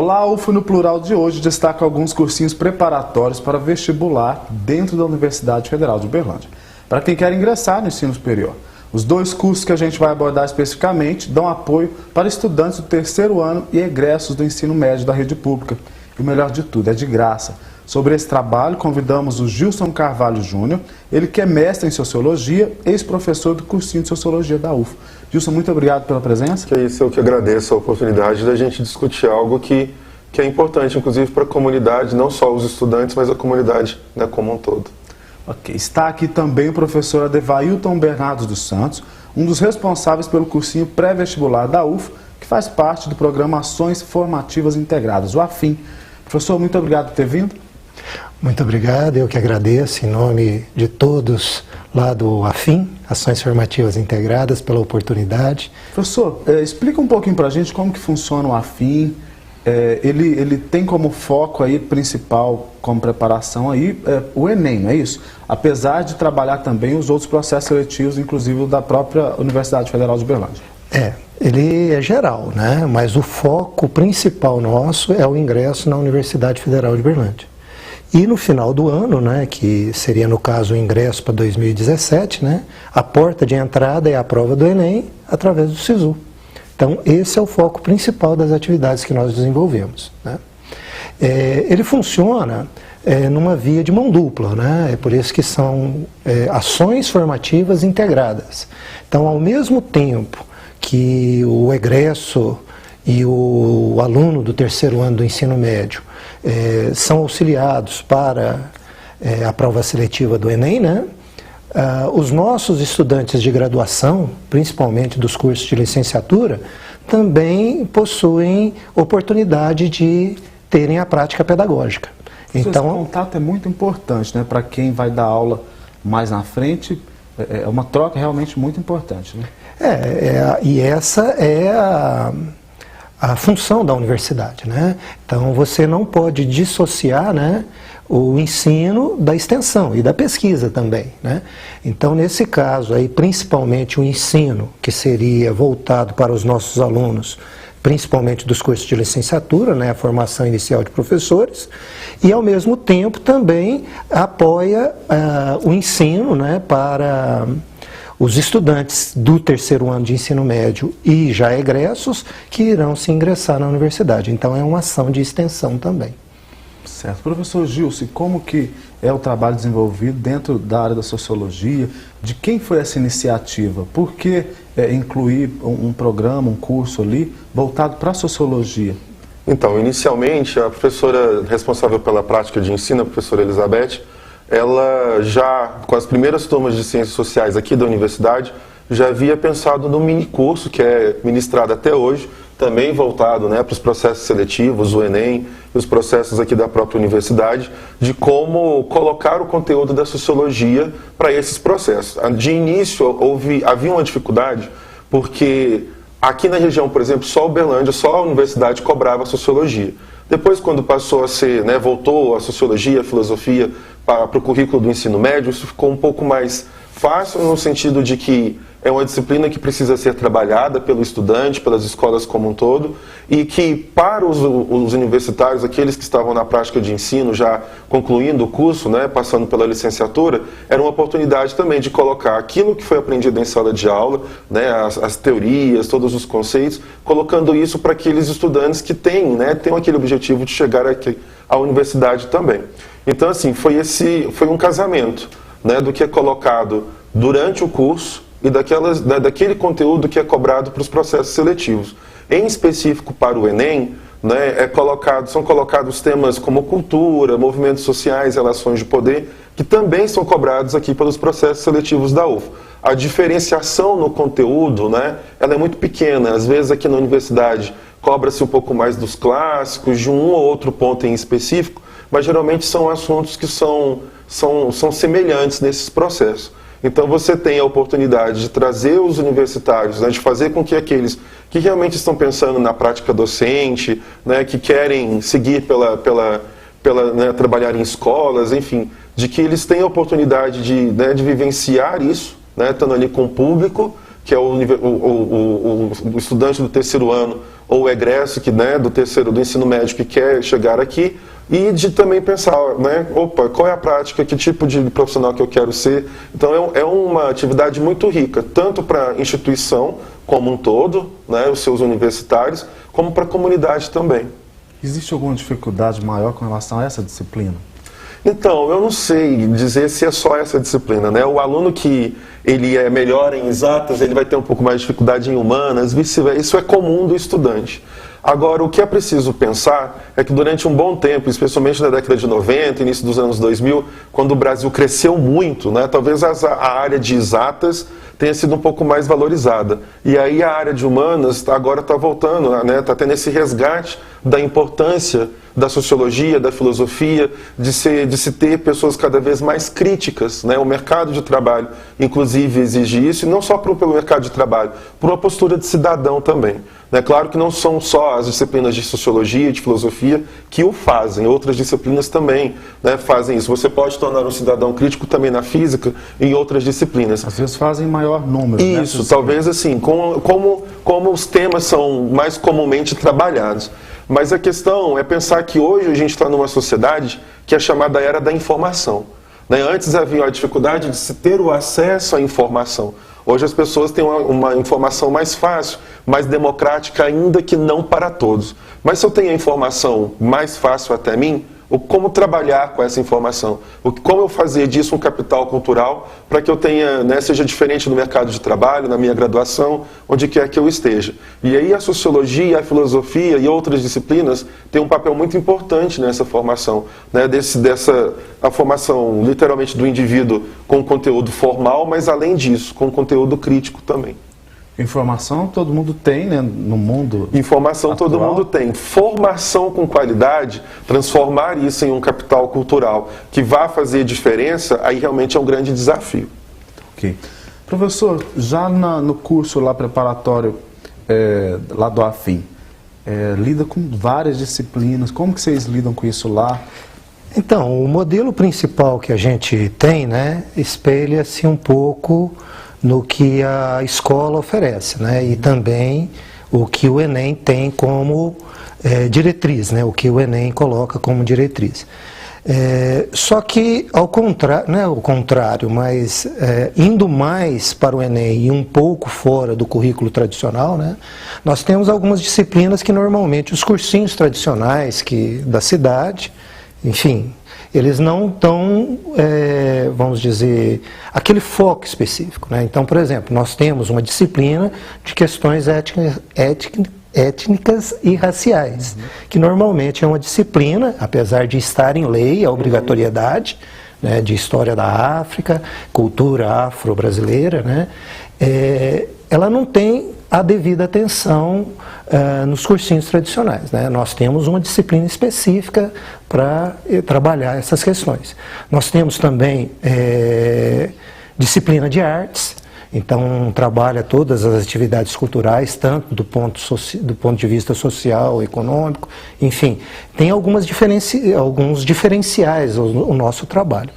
Olá, UFO no Plural de hoje destaca alguns cursinhos preparatórios para vestibular dentro da Universidade Federal de Uberlândia. Para quem quer ingressar no ensino superior. Os dois cursos que a gente vai abordar especificamente dão apoio para estudantes do terceiro ano e egressos do ensino médio da rede pública. E o melhor de tudo, é de graça. Sobre esse trabalho, convidamos o Gilson Carvalho Júnior, ele que é mestre em Sociologia, ex-professor do cursinho de Sociologia da UFO. Gilson, muito obrigado pela presença. Que é isso, eu que agradeço a oportunidade da gente discutir algo que é importante, inclusive, para a comunidade, não só os estudantes, mas a comunidade, né, como um todo. Ok, está aqui também o professor Adevailton Bernardo dos Santos, um dos responsáveis pelo cursinho pré-vestibular da UFO, que faz parte do programa Ações Formativas Integradas, o AFIM. Professor, muito obrigado por ter vindo. Muito obrigado, eu que agradeço em nome de todos lá do AFIM, Ações Formativas Integradas, pela oportunidade. Professor, explica um pouquinho para a gente como que funciona o AFIM. Ele tem como foco aí principal, como preparação aí, o Enem, não é isso? Apesar de trabalhar também os outros processos seletivos, inclusive da própria Universidade Federal de Uberlândia. Ele é geral, né? Mas o foco principal nosso é o ingresso na Universidade Federal de Uberlândia. E no final do ano, né, que seria no caso o ingresso para 2017, né, a porta de entrada é a prova do Enem através do SISU. Então esse é o foco principal das atividades que nós desenvolvemos, né? Ele funciona numa via de mão dupla, né? É por isso que são ações formativas integradas. Então, ao mesmo tempo que o egresso e o aluno do terceiro ano do ensino médio são auxiliados para a prova seletiva do Enem, né? Os nossos estudantes de graduação, principalmente dos cursos de licenciatura, também possuem oportunidade de terem a prática pedagógica. Então, esse contato é muito importante, né? Para quem vai dar aula mais na frente, é uma troca realmente muito importante, né? E essa é a função da universidade, né? Então você não pode dissociar, né, o ensino da extensão e da pesquisa também, né? Então nesse caso aí, principalmente o ensino que seria voltado para os nossos alunos, principalmente dos cursos de licenciatura, né, a formação inicial de professores, e ao mesmo tempo também apoia o ensino, né, para os estudantes do terceiro ano de ensino médio e já egressos que irão se ingressar na universidade. Então é uma ação de extensão também. Certo. Professor Gilson, como que é o trabalho desenvolvido dentro da área da sociologia? De quem foi essa iniciativa? Por que incluir um programa, um curso ali voltado para a sociologia? Então, inicialmente, a professora responsável pela prática de ensino, a professora Elizabeth, ela já, com as primeiras turmas de ciências sociais aqui da universidade, já havia pensado no mini curso que é ministrado até hoje, também voltado, né, para os processos seletivos, o Enem e os processos aqui da própria universidade, de como colocar o conteúdo da sociologia para esses processos. De início havia uma dificuldade, porque aqui na região, por exemplo, só Uberlândia, só a universidade cobrava sociologia. Depois, quando passou a ser, né, voltou a sociologia, a filosofia para o currículo do ensino médio, isso ficou um pouco mais fácil no sentido de que é uma disciplina que precisa ser trabalhada pelo estudante, pelas escolas como um todo, e que para os universitários, aqueles que estavam na prática de ensino, já concluindo o curso, né, passando pela licenciatura, era uma oportunidade também de colocar aquilo que foi aprendido em sala de aula, né, as teorias, todos os conceitos, colocando isso para aqueles estudantes que têm aquele objetivo de chegar aqui à universidade também. Então, assim, foi um casamento, né, do que é colocado durante o curso e daquele conteúdo que é cobrado para os processos seletivos. Em específico para o Enem, né, são colocados temas como cultura, movimentos sociais, relações de poder, que também são cobrados aqui pelos processos seletivos da UFO. A diferenciação no conteúdo, né, ela é muito pequena. Às vezes aqui na universidade cobra-se um pouco mais dos clássicos, de um ou outro ponto em específico, mas geralmente são assuntos que são semelhantes nesses processos. Então você tem a oportunidade de trazer os universitários, né, de fazer com que aqueles que realmente estão pensando na prática docente, né, que querem seguir né, trabalhar em escolas, enfim, de que eles tenham a oportunidade de vivenciar isso, né, estando ali com o público, que é o estudante do terceiro ano ou o egresso que, né, do terceiro do ensino médio que quer chegar aqui, e de também pensar, né, opa, qual é a prática, que tipo de profissional que eu quero ser. Então é uma atividade muito rica, tanto para a instituição como um todo, né, os seus universitários, como para a comunidade também. Existe alguma dificuldade maior com relação a essa disciplina? Então, eu não sei dizer se é só essa disciplina, né? O aluno que ele é melhor em exatas, ele vai ter um pouco mais de dificuldade em humanas, vice-versa. Isso é comum do estudante. Agora, o que é preciso pensar é que durante um bom tempo, especialmente na década de 90, início dos anos 2000, quando o Brasil cresceu muito, né, talvez a área de exatas tenha sido um pouco mais valorizada. E aí a área de humanas agora está voltando, né, está tendo esse resgate da importância da sociologia, da filosofia, de se ter pessoas cada vez mais críticas, né? O mercado de trabalho, inclusive, exige isso, e não só pelo mercado de trabalho, por uma postura de cidadão também. É claro que não são só as disciplinas de sociologia e de filosofia que o fazem, outras disciplinas também, né, fazem isso. Você pode tornar um cidadão crítico também na física e em outras disciplinas. Às vezes fazem maior número. Isso, talvez assim, como os temas são mais comumente trabalhados. Mas a questão é pensar que hoje a gente está numa sociedade que é chamada era da informação. Né? Antes havia a dificuldade de se ter o acesso à informação. Hoje as pessoas têm uma informação mais fácil, mais democrática, ainda que não para todos. Mas se eu tenho a informação mais fácil até mim, como trabalhar com essa informação? Como eu fazer disso um capital cultural para que eu tenha, né, seja diferente no mercado de trabalho, na minha graduação, onde quer que eu esteja? E aí a sociologia, a filosofia e outras disciplinas têm um papel muito importante nessa formação, né, a formação literalmente do indivíduo com conteúdo formal, mas além disso, com conteúdo crítico também. Informação todo mundo tem, né, no mundo Informação atual. Todo mundo tem. Formação com qualidade, transformar isso em um capital cultural que vá fazer diferença, aí realmente é um grande desafio. Ok. Professor, já no curso lá preparatório lá do AFIM, lida com várias disciplinas, como que vocês lidam com isso lá? Então, o modelo principal que a gente tem, né, espelha-se um pouco no que a escola oferece, né? E também o que o Enem tem como diretriz, né? O que o Enem coloca como diretriz. Só que ao contrário, não é o contrário, mas indo mais para o Enem e um pouco fora do currículo tradicional, né? Nós temos algumas disciplinas que normalmente os cursinhos tradicionais da cidade, enfim, eles não dão, vamos dizer, aquele foco específico, né? Então, por exemplo, nós temos uma disciplina de questões étnicas e raciais, que normalmente é uma disciplina, apesar de estar em lei, a obrigatoriedade, né, de história da África, cultura afro-brasileira, né? Ela não tem a devida atenção nos cursinhos tradicionais, né? Nós temos uma disciplina específica para trabalhar essas questões. Nós temos também disciplina de artes, então trabalha todas as atividades culturais, tanto do ponto de vista social, econômico, enfim, tem alguns diferenciais o nosso trabalho.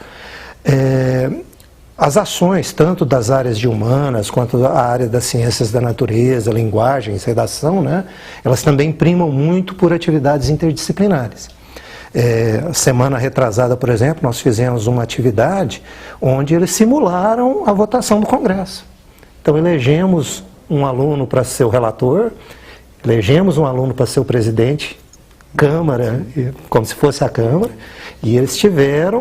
As ações, tanto das áreas de humanas, quanto da área das ciências da natureza, linguagens, redação, né, elas também primam muito por atividades interdisciplinares. Semana retrasada, por exemplo, nós fizemos uma atividade onde eles simularam a votação do Congresso. Então, elegemos um aluno para ser o relator, elegemos um aluno para ser o presidente, Câmara, como se fosse a Câmara, e eles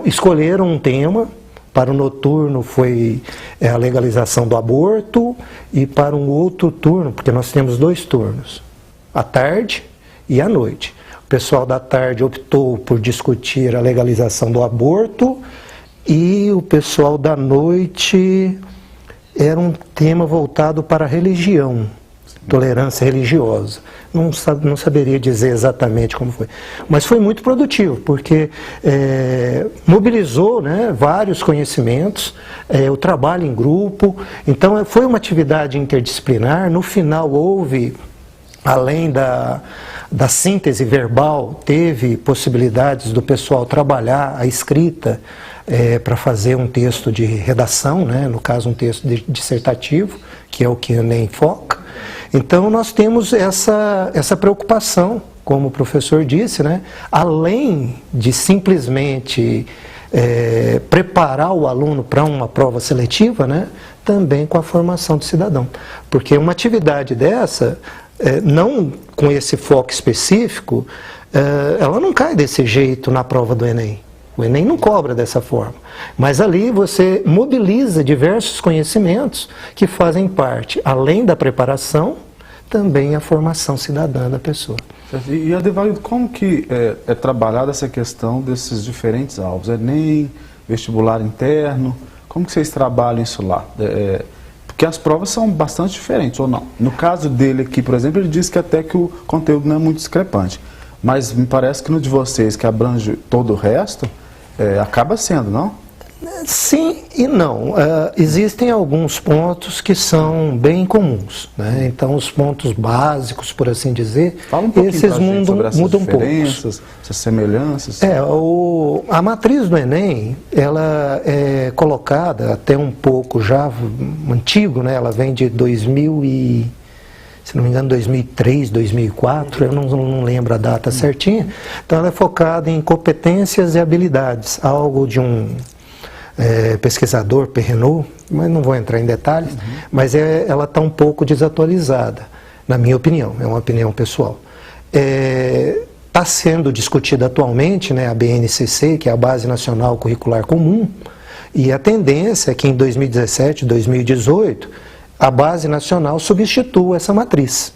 escolheram um tema. Para o noturno foi a legalização do aborto, e para um outro turno, porque nós temos 2 turnos, à tarde e à noite. O pessoal da tarde optou por discutir a legalização do aborto, e o pessoal da noite era um tema voltado para a religião, tolerância religiosa. Não saberia dizer exatamente como foi, mas foi muito produtivo, porque mobilizou, né, vários conhecimentos, o trabalho em grupo. Então foi uma atividade interdisciplinar. No final houve, além da síntese verbal, teve possibilidades do pessoal trabalhar a escrita para fazer um texto de redação, né, no caso um texto dissertativo, que é o que o Enem foca. Então nós temos essa preocupação, como o professor disse, né? Além de simplesmente preparar o aluno para uma prova seletiva, né? Também com a formação do cidadão. Porque uma atividade dessa, não com esse foco específico, ela não cai desse jeito na prova do Enem. O Enem não cobra dessa forma. Mas ali você mobiliza diversos conhecimentos que fazem parte, além da preparação, também a formação cidadã da pessoa. E Adevaldo, como que é trabalhada essa questão desses diferentes alvos? Enem, vestibular interno, como que vocês trabalham isso lá? Porque as provas são bastante diferentes, ou não? No caso dele aqui, por exemplo, ele disse que até que o conteúdo não é muito discrepante. Mas me parece que no de vocês, que abrange todo o resto, acaba sendo, não? Sim e não. Existem alguns pontos que são bem comuns, né? Então, os pontos básicos, por assim dizer, Fala um pouquinho esses mudam um pouco. Essas semelhanças. A matriz do Enem, ela é colocada até um pouco já antigo, né? Ela vem de 2000 e, se não me engano, 2003, 2004, eu não lembro a data certinha. Então, ela é focada em competências e habilidades, algo de um pesquisador, Perrenot, mas não vou entrar em detalhes, mas ela está um pouco desatualizada, na minha opinião, é uma opinião pessoal. Está sendo discutida atualmente, né, a BNCC, que é a Base Nacional Curricular Comum, e a tendência é que em 2017, 2018, a Base Nacional substitua essa matriz.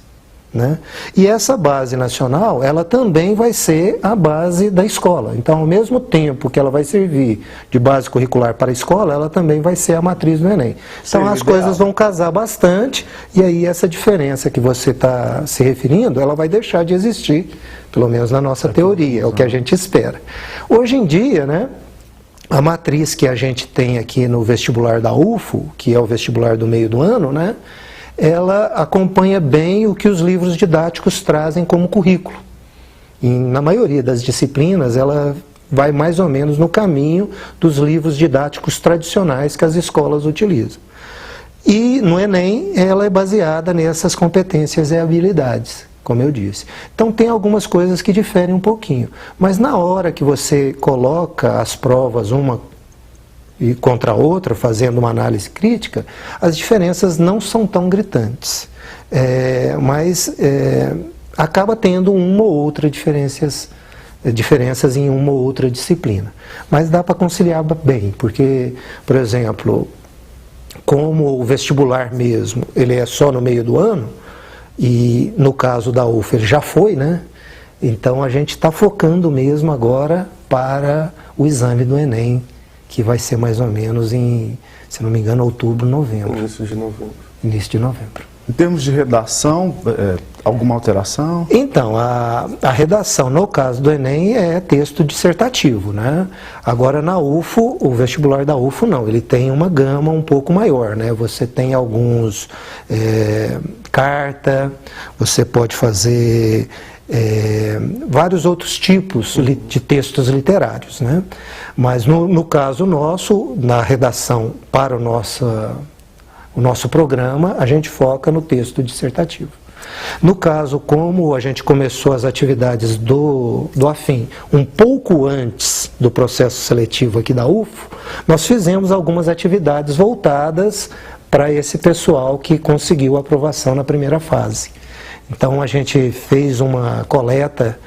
Né? E essa base nacional, ela também vai ser a base da escola. Então, ao mesmo tempo que ela vai servir de base curricular para a escola, ela também vai ser a matriz do Enem. Então, as coisas vão casar bastante, e aí essa diferença que você está se referindo, ela vai deixar de existir, pelo menos na nossa teoria, é o que a gente espera. Hoje em dia, né, a matriz que a gente tem aqui no vestibular da UFO, que é o vestibular do meio do ano, né, ela acompanha bem o que os livros didáticos trazem como currículo. E, na maioria das disciplinas, ela vai mais ou menos no caminho dos livros didáticos tradicionais que as escolas utilizam. E no Enem, ela é baseada nessas competências e habilidades, como eu disse. Então, tem algumas coisas que diferem um pouquinho. Mas na hora que você coloca as provas uma e contra a outra, fazendo uma análise crítica, as diferenças não são tão gritantes. Mas acaba tendo uma ou outra diferenças em uma ou outra disciplina. Mas dá para conciliar bem, porque, por exemplo, como o vestibular mesmo, ele é só no meio do ano, e no caso da UF ele já foi, né? Então a gente está focando mesmo agora para o exame do Enem, que vai ser mais ou menos em, se não me engano, outubro, novembro. Início de novembro. Início de novembro. Em termos de redação, alguma alteração? Então, a redação, no caso do Enem, é texto dissertativo, né? Agora, na UFO, o vestibular da UFO, não, ele tem uma gama um pouco maior, né? Você tem alguns carta, você pode fazer vários outros tipos de textos literários, né? Mas no caso nosso, na redação para o nosso programa, a gente foca no texto dissertativo. No caso, como a gente começou as atividades do Afim um pouco antes do processo seletivo aqui da UFO, nós fizemos algumas atividades voltadas para esse pessoal que conseguiu a aprovação na primeira fase. Então a gente fez uma coleta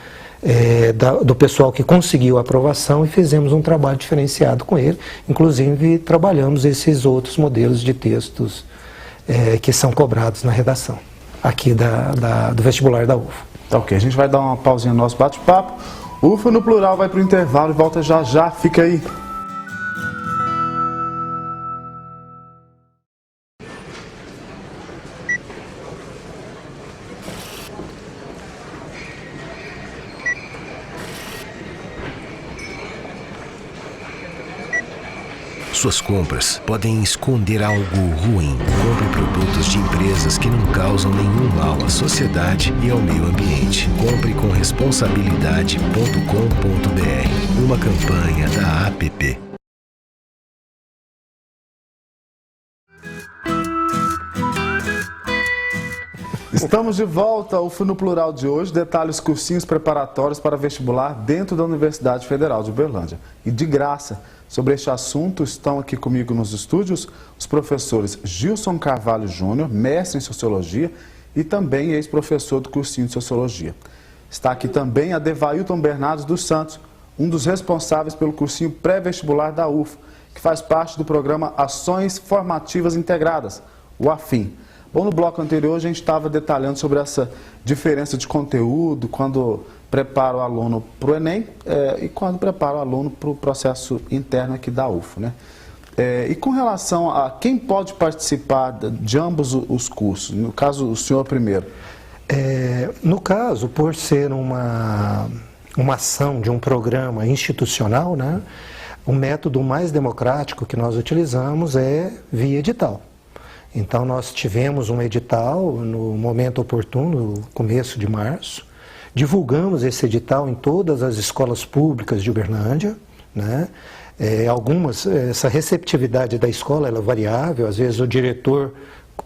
do pessoal que conseguiu a aprovação e fizemos um trabalho diferenciado com ele. Inclusive trabalhamos esses outros modelos de textos que são cobrados na redação, aqui do vestibular da UFO. Tá, ok, a gente vai dar uma pausinha no nosso bate-papo. UFO no plural vai para o intervalo e volta já já, fica aí. Suas compras podem esconder algo ruim. Compre produtos de empresas que não causam nenhum mal à sociedade e ao meio ambiente. Compre com responsabilidade.com.br. Uma campanha da APP. Estamos de volta ao UF no Plural de hoje. Detalhe os cursinhos preparatórios para vestibular dentro da Universidade Federal de Uberlândia. E de graça. Sobre este assunto estão aqui comigo nos estúdios os professores Gilson Carvalho Júnior, mestre em Sociologia e também ex-professor do cursinho de Sociologia. Está aqui também Adevailton Bernardes dos Santos, um dos responsáveis pelo cursinho pré-vestibular da UF, que faz parte do programa Ações Formativas Integradas, o AFIM. Bom, no bloco anterior a gente estava detalhando sobre essa diferença de conteúdo quando prepara o aluno para o Enem e quando prepara o aluno para o processo interno aqui da UF, né? E com relação a quem pode participar de ambos os cursos, no caso o senhor primeiro. No caso, por ser uma ação de um programa institucional, né, o método mais democrático que nós utilizamos é via edital. Então nós tivemos um edital no momento oportuno, no começo de março, divulgamos esse edital em todas as escolas públicas de Uberlândia, né? Essa receptividade da escola ela é variável, às vezes o diretor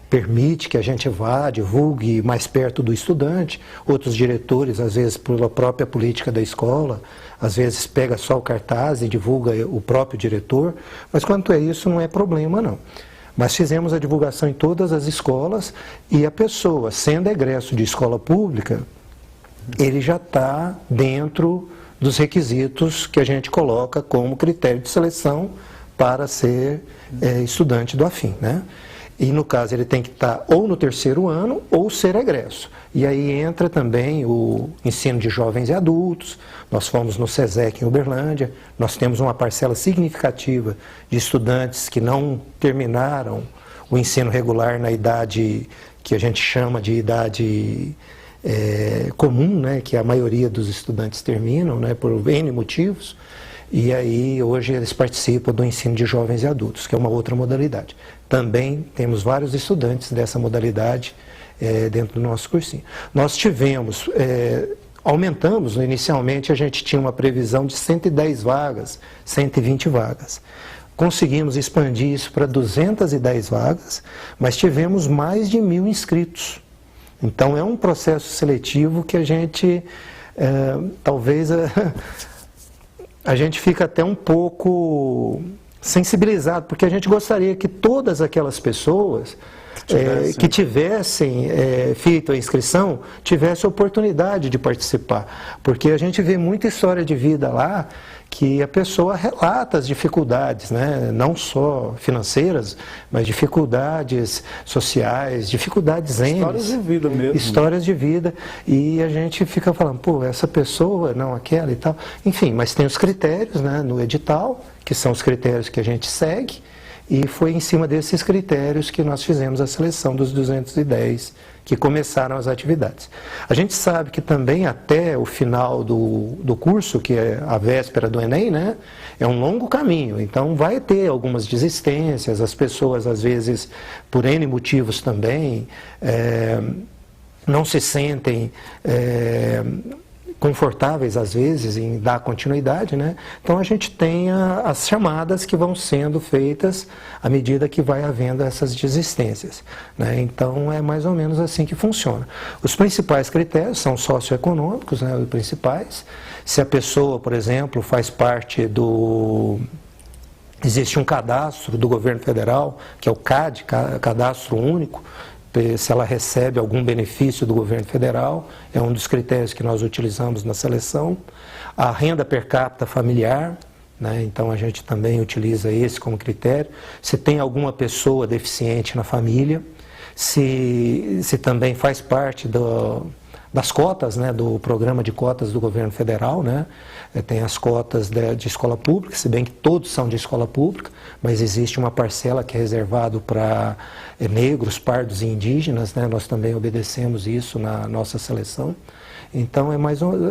permite que a gente vá, divulgue mais perto do estudante, outros diretores, às vezes pela própria política da escola, às vezes pega só o cartaz e divulga o próprio diretor, mas quanto a isso não é problema não. Mas fizemos a divulgação em todas as escolas e a pessoa, sendo egresso de escola pública, ele já está dentro dos requisitos que a gente coloca como critério de seleção para ser estudante do AFIM, né? E no caso ele tem que estar ou no terceiro ano ou ser egresso. E aí entra também o ensino de jovens e adultos. Nós fomos no SESEC em Uberlândia, nós temos uma parcela significativa de estudantes que não terminaram o ensino regular na idade que a gente chama de idade comum, né, que a maioria dos estudantes terminam, né, por N motivos. E aí hoje eles participam do ensino de jovens e adultos, que é uma outra modalidade. Também temos vários estudantes dessa modalidade dentro do nosso cursinho. Nós tivemos, aumentamos, inicialmente a gente tinha uma previsão de 110 vagas, 120 vagas. Conseguimos expandir isso para 210 vagas, mas tivemos mais de 1.000 inscritos. Então é um processo seletivo que a gente, talvez... a gente fica até um pouco sensibilizado, porque a gente gostaria que todas aquelas pessoas que tivessem feito a inscrição, tivessem a oportunidade de participar. Porque a gente vê muita história de vida lá, que a pessoa relata as dificuldades, né? Não só financeiras, mas dificuldades sociais, dificuldades Histórias de vida mesmo. Histórias de vida. E a gente fica falando, pô, essa pessoa, não aquela e tal. Enfim, mas tem os critérios, né, no edital, que são os critérios que a gente segue, e foi em cima desses critérios que nós fizemos a seleção dos 210 que começaram as atividades. A gente sabe que também até o final do curso, que é a véspera do Enem, né, é um longo caminho, então vai ter algumas desistências, as pessoas às vezes, por N motivos também, não se sentem confortáveis às vezes em dar continuidade, né? Então a gente tem as chamadas que vão sendo feitas à medida que vai havendo essas desistências, né? Então é mais ou menos assim que funciona. Os principais critérios são socioeconômicos, né? Os principais. Se a pessoa, por exemplo, faz parte existe um cadastro do governo federal, que é o CAD, Cadastro Único, se ela recebe algum benefício do governo federal, é um dos critérios que nós utilizamos na seleção. A renda per capita familiar, né, então a gente também utiliza esse como critério. Se tem alguma pessoa deficiente na família, se também faz parte das cotas, né, do programa de cotas do governo federal, né? Tem as cotas de escola pública, se bem que todos são de escola pública, mas existe uma parcela que é reservado para negros, pardos e indígenas, né? Nós também obedecemos isso na nossa seleção. Então,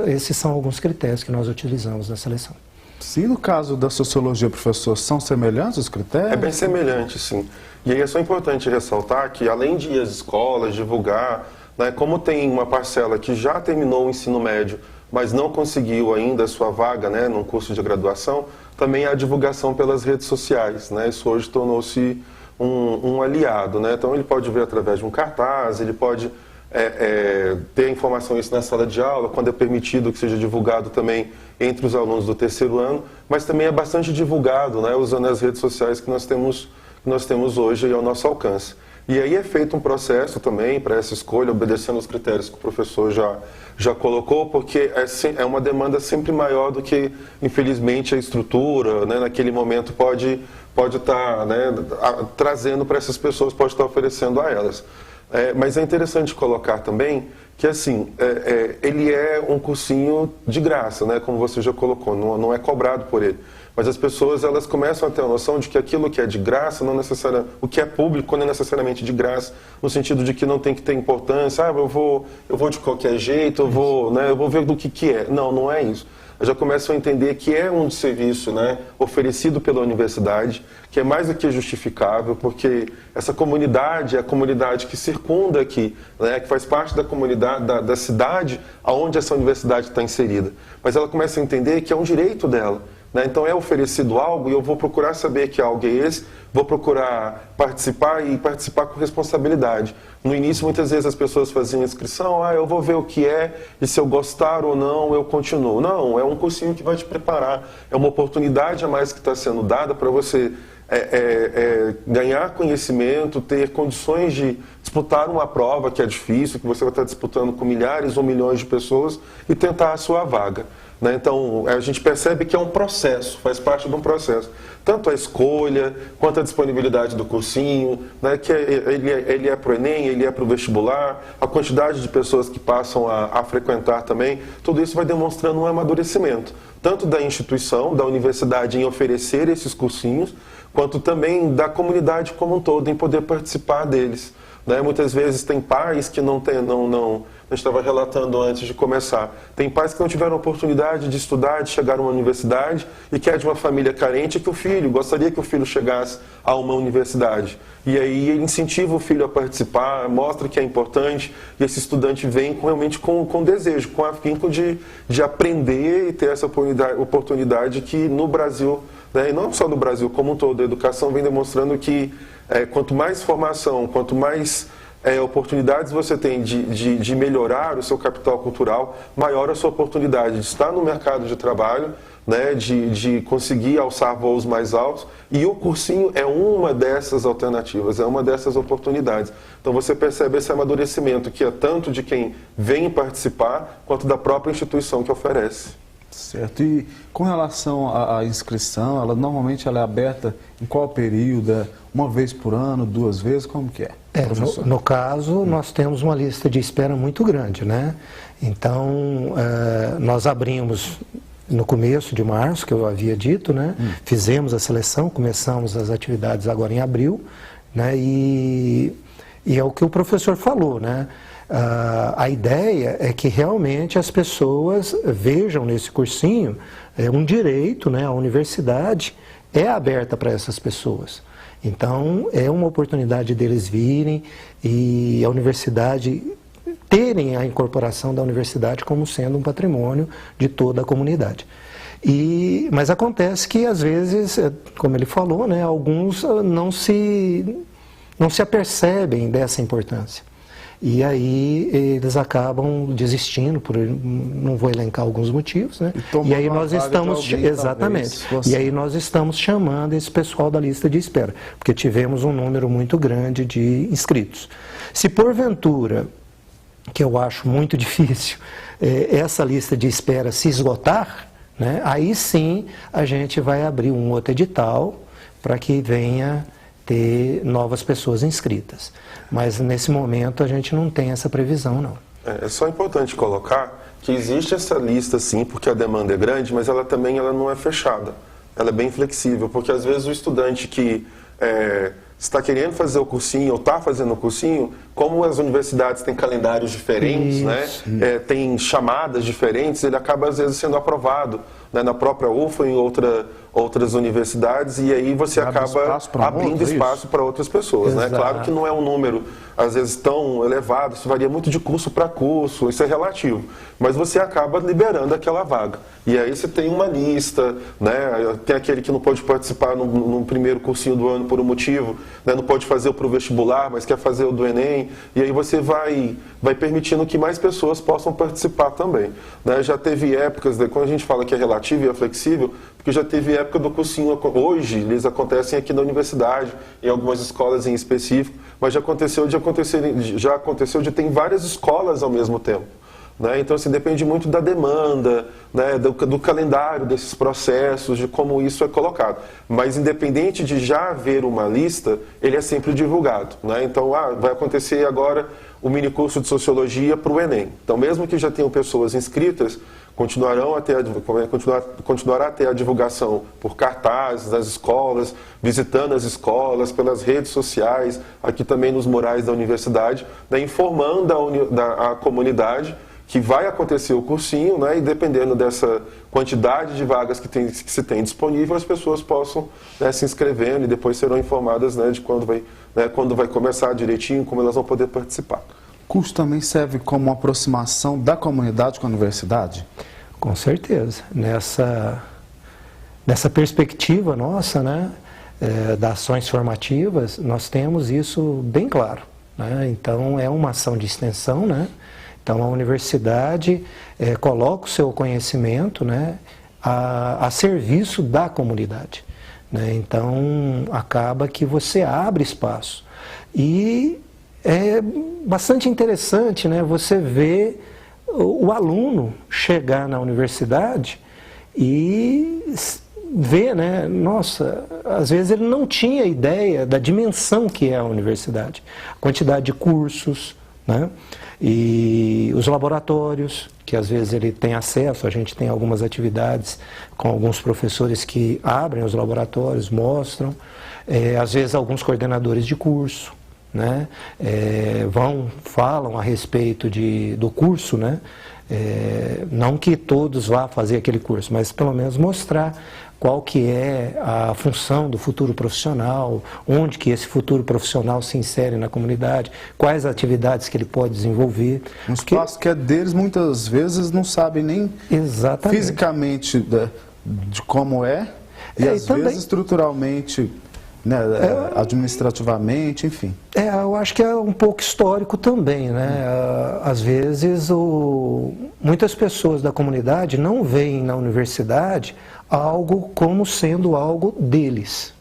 esses são alguns critérios que nós utilizamos na seleção. Se no caso da sociologia, professor, são semelhantes os critérios? É bem semelhante, sim. E aí é só importante ressaltar que, além de ir às escolas, divulgar, né, como tem uma parcela que já terminou o ensino médio, mas não conseguiu ainda a sua vaga, né, num curso de graduação, também há a divulgação pelas redes sociais, né? Isso hoje tornou-se um aliado, né? Então ele pode ver através de um cartaz, ele pode ter a informação isso na sala de aula, quando é permitido que seja divulgado também entre os alunos do terceiro ano, mas também é bastante divulgado, né, usando as redes sociais que nós temos hoje ao nosso alcance. E aí é feito um processo também para essa escolha, obedecendo os critérios que o professor já colocou, porque é uma demanda sempre maior do que, infelizmente, a estrutura, né, naquele momento pode estar, né, trazendo para essas pessoas, pode estar oferecendo a elas. Mas é interessante colocar também que, assim, ele é um cursinho de graça, né, como você já colocou, não é cobrado por ele. Mas as pessoas, elas começam a ter a noção de que aquilo que é de graça, o que é público não é necessariamente de graça, no sentido de que não tem que ter importância, eu vou de qualquer jeito, eu vou ver do que é. Não é isso. Já começam a entender que é um serviço, né, oferecido pela universidade, que é mais do que justificável, porque essa comunidade é a comunidade que circunda aqui, né, que faz parte da comunidade, da cidade onde essa universidade está inserida. Mas ela começa a entender que é um direito dela. Então é oferecido algo e eu vou procurar saber que algo é esse, vou procurar participar e participar com responsabilidade. No início, muitas vezes as pessoas faziam inscrição, eu vou ver o que é e se eu gostar ou não, eu continuo. Não, é um cursinho que vai te preparar, é uma oportunidade a mais que está sendo dada para você ganhar conhecimento, ter condições de disputar uma prova que é difícil, que você vai estar disputando com milhares ou milhões de pessoas e tentar a sua vaga. Então, a gente percebe que é um processo, faz parte de um processo. Tanto a escolha, quanto a disponibilidade do cursinho, né, que ele é para o Enem, ele é para o vestibular, a quantidade de pessoas que passam a frequentar também, tudo isso vai demonstrando um amadurecimento, tanto da instituição, da universidade em oferecer esses cursinhos, quanto também da comunidade como um todo em poder participar deles. Muitas vezes tem pais que não eu estava relatando antes de começar, tem pais que não tiveram oportunidade de estudar, de chegar a uma universidade e que é de uma família carente que gostaria que o filho chegasse a uma universidade. E aí ele incentiva o filho a participar, mostra que é importante e esse estudante vem realmente com desejo, com afinco de aprender e ter essa oportunidade que no Brasil, e não só no Brasil, como um todo, a educação vem demonstrando que quanto mais formação, quanto mais oportunidades você tem de melhorar o seu capital cultural, maior a sua oportunidade de estar no mercado de trabalho, de conseguir alçar voos mais altos, e o cursinho é uma dessas alternativas, é uma dessas oportunidades. Então você percebe esse amadurecimento que é tanto de quem vem participar, quanto da própria instituição que oferece. Certo. E com relação à inscrição, normalmente ela é aberta em qual período? Uma vez por ano, 2 vezes? Como que é? No caso, nós temos uma lista de espera muito grande, né? Então, nós abrimos no começo de março, que eu havia dito, né? Fizemos a seleção, começamos as atividades agora em abril, né? E é o que o professor falou, né? A ideia é que realmente as pessoas vejam nesse cursinho um direito, né? A universidade é aberta para essas pessoas. Então, é uma oportunidade deles virem e a universidade terem a incorporação da universidade como sendo um patrimônio de toda a comunidade. Mas acontece que, às vezes, como ele falou, né? Alguns não se apercebem dessa importância. E aí eles acabam desistindo, não vou elencar alguns motivos, né? E aí nós estamos, exatamente, e aí nós estamos chamando esse pessoal da lista de espera, porque tivemos um número muito grande de inscritos. Se porventura, que eu acho muito difícil, essa lista de espera se esgotar, né? Aí sim a gente vai abrir um outro edital para que venha ter novas pessoas inscritas. Mas nesse momento a gente não tem essa previsão, não. É só importante colocar que existe essa lista sim, porque a demanda é grande, mas ela não é fechada. Ela é bem flexível, porque às vezes o estudante que está querendo fazer o cursinho ou está fazendo o cursinho, como as universidades têm calendários diferentes, tem chamadas diferentes, ele acaba às vezes sendo aprovado, né, na própria UFA ou em outras universidades, e aí você acaba abrindo espaço para outras pessoas, né? Claro que não é um número, às vezes, tão elevado, isso varia muito de curso para curso, isso é relativo, mas você acaba liberando aquela vaga. E aí você tem uma lista, né? Tem aquele que não pode participar no primeiro cursinho do ano por um motivo, né? Não pode fazer o pro vestibular, mas quer fazer o do Enem, e aí você vai permitindo que mais pessoas possam participar também, né? Já teve épocas, quando a gente fala que é relativo e é flexível, porque já teve época do cursinho, hoje eles acontecem aqui na universidade, em algumas escolas em específico, mas já aconteceu de ter em várias escolas ao mesmo tempo, né? Então, assim, depende muito da demanda, né, do calendário desses processos, de como isso é colocado. Mas, independente de já haver uma lista, ele é sempre divulgado, né? Então, vai acontecer agora o minicurso de Sociologia para o Enem. Então, mesmo que já tenham pessoas inscritas, continuará a ter a divulgação por cartazes nas escolas, visitando as escolas, pelas redes sociais, aqui também nos murais da universidade, né, informando a comunidade que vai acontecer o cursinho, né, e dependendo dessa quantidade de vagas que se tem disponível, as pessoas possam, né, se inscrevendo e depois serão informadas, né, de quando vai começar direitinho, como elas vão poder participar. O curso também serve como uma aproximação da comunidade com a universidade? Com certeza. Nessa perspectiva nossa, né, das ações formativas, nós temos isso bem claro, né? Então, é uma ação de extensão, né? Então, a universidade coloca o seu conhecimento, né, a serviço da comunidade, né? Então, acaba que você abre espaço. E é bastante interessante, né, você ver o aluno chegar na universidade e ver, né, nossa, às vezes ele não tinha ideia da dimensão que é a universidade, a quantidade de cursos, né, e os laboratórios, que às vezes ele tem acesso, a gente tem algumas atividades com alguns professores que abrem os laboratórios, mostram, às vezes alguns coordenadores de curso, né, falam a respeito do curso, né, não que todos vá fazer aquele curso, mas pelo menos mostrar qual que é a função do futuro profissional, onde que esse futuro profissional se insere na comunidade, quais atividades que ele pode desenvolver. Um espaço que é deles, muitas vezes não sabem nem exatamente fisicamente de como é, e às vezes estruturalmente, né, administrativamente, enfim. Eu acho que é um pouco histórico também, né? Às vezes muitas pessoas da comunidade não veem na universidade algo como sendo algo deles.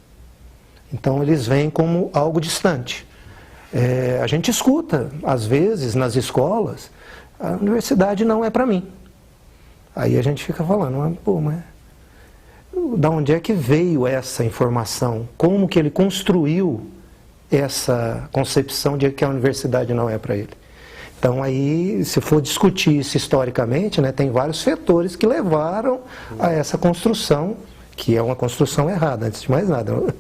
Então eles veem como algo distante. A gente escuta, às vezes, nas escolas, a universidade não é para mim. Aí a gente fica falando, pô, mas da onde é que veio essa informação? Como que ele construiu essa concepção de que a universidade não é para ele? Então aí, se for discutir isso historicamente, né, tem vários fatores que levaram a essa construção, que é uma construção errada, antes de mais nada.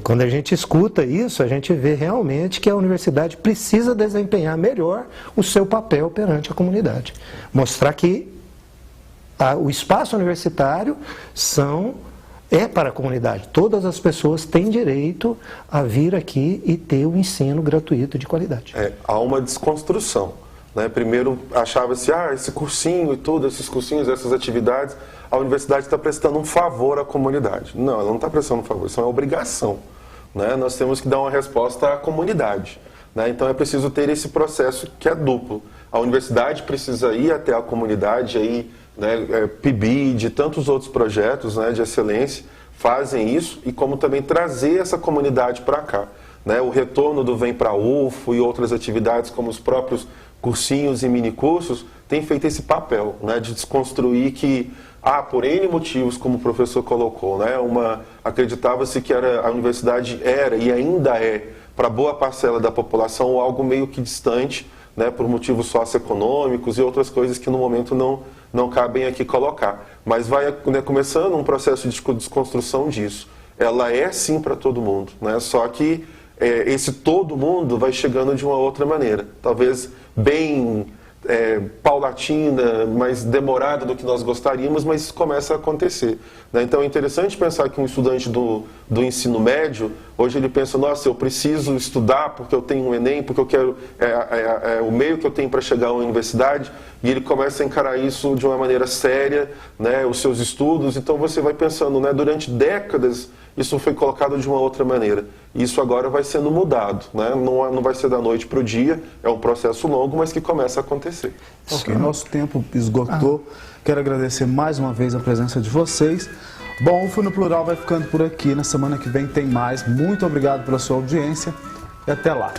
Quando a gente escuta isso, a gente vê realmente que a universidade precisa desempenhar melhor o seu papel perante a comunidade. Mostrar que o espaço universitário é para a comunidade. Todas as pessoas têm direito a vir aqui e ter o ensino gratuito de qualidade. Há uma desconstrução, né? Primeiro achava-se, esse cursinho e tudo, esses cursinhos, essas atividades, a universidade está prestando um favor à comunidade. Não, ela não está prestando um favor, isso é uma obrigação, né? Nós temos que dar uma resposta à comunidade, né? Então é preciso ter esse processo que é duplo. A universidade precisa ir até a comunidade, aí, né, PIBID, tantos outros projetos, né, de excelência fazem isso, e como também trazer essa comunidade para cá, né? O retorno do Vem Pra UFO e outras atividades como os próprios cursinhos e minicursos tem feito esse papel, né, de desconstruir que por N motivos, como o professor colocou, né, acreditava-se que a universidade era e ainda é para boa parcela da população algo meio que distante, né, por motivos socioeconômicos e outras coisas que no momento não cabem aqui colocar. Mas vai, né, começando um processo de desconstrução disso. Ela é sim para todo mundo, né? Só que esse todo mundo vai chegando de uma outra maneira. Talvez bem paulatina, mais demorada do que nós gostaríamos, mas isso começa a acontecer, né? Então é interessante pensar que um estudante do ensino médio, hoje ele pensa, nossa, eu preciso estudar porque eu tenho um Enem, porque eu quero, o meio que eu tenho para chegar à universidade, e ele começa a encarar isso de uma maneira séria, né, os seus estudos. Então você vai pensando, né, durante décadas isso foi colocado de uma outra maneira. Isso agora vai sendo mudado, né? Não vai ser da noite para o dia, é um processo longo, mas que começa a acontecer. Ok, nosso tempo esgotou. Quero agradecer mais uma vez a presença de vocês. Bom, o Fui no Plural vai ficando por aqui. Na semana que vem tem mais. Muito obrigado pela sua audiência e até lá.